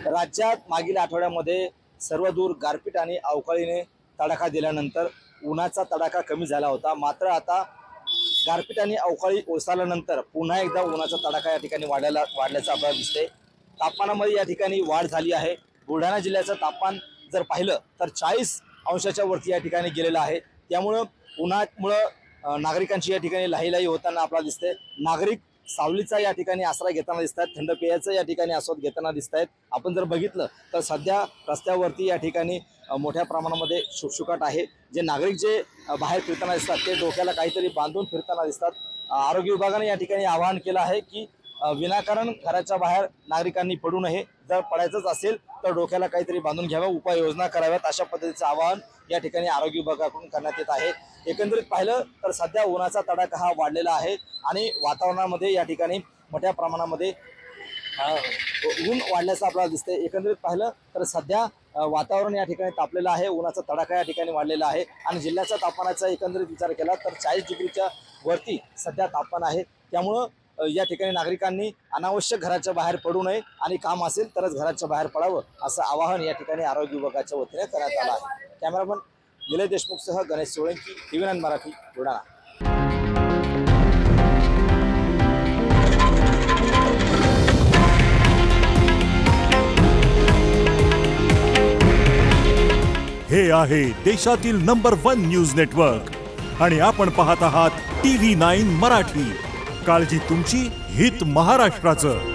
राज्यात मागील आठवड्यामध्ये सर्वदूर गारपीट आणि अवकाळीने तडाखा दिल्यानंतर उन्हाचा तडाखा कमी झाला होता। मात्र आता गारपीट आणि अवकाळी ओसरल्यानंतर पुन्हा एकदा उन्हाचा तडाखा या ठिकाणी वाढल्याचं आपल्याला दिसते। तापमानामध्ये या ठिकाणी वाढ झाली आहे। बुलढाणा जिल्ह्याचं तापमान जर पाहिलं तर 40 अंशाच्या वरती या ठिकाणी गेलेलं आहे। त्यामुळे उन्हामुळे नागरिकांची या ठिकाणी लाहीलाही होताना आपल्याला दिसते। नागरिक सावलीचा या ठिकाणी आसरा घेताना दिसतात, थंड पेयाचा या ठिकाणी आस्वाद घेताना दिसतात। आपण जर बघितलं तर सध्या रस्त्यावरती या ठिकाणी मोठ्या प्रमाणामध्ये शुकशुकाट आहे। जे नागरिक जे बाहेर फिरताना दिसतात ते डोक्याला काहीतरी बांधून फिरताना दिसतात। आरोग्य विभागाने या ठिकाणी आवाहन केलं आहे की विनाकारण घराच्या बाहेर नागरिकांनी पडू नये। जर पडायचंच असेल तर डोक्याला काहीतरी बांधून घ्यावं, उपाययोजना कराव्यात, अशा पद्धतीचं आवाहन या ठिकाणी आरोग्य विभागाकडून करण्यात येत आहे। एकंदरीत पाहिलं तर सध्या उन्हाचा तडाखा हा वाढलेला आहे आणि वातावरणामध्ये या ठिकाणी मोठ्या प्रमाणामध्ये ऊन वाढल्याचं आपल्याला दिसतंय। एकंदरीत पाहिलं तर सध्या वातावरण या ठिकाणी तापलेलं आहे, उन्हाचा तडाखा या ठिकाणी वाढलेला आहे आणि जिल्ह्याच्या तापमानाचा एकंदरीत विचार केला तर 40 डिग्रीच्या वरती सध्या तापमान आहे। त्यामुळं या ठिकाणी नागरिकांनी अनावश्यक घराच्या बाहेर पडू नये आणि काम असेल तरच घराच्या बाहेर पडावं, असं आवाहन या ठिकाणी आरोग्य विभागाच्या वतीने करण्यात आलं आहे। कॅमेरामन निलेश देशमुखसह गणेश सोळंकी, TV9 मराठी, बुलढाणा। हे आहे देशातील नंबर 1 न्यूज नेटवर्क आणि आपण पाहत आहात TV9 मराठी। काळजी तुमची, हित महाराष्ट्राचं।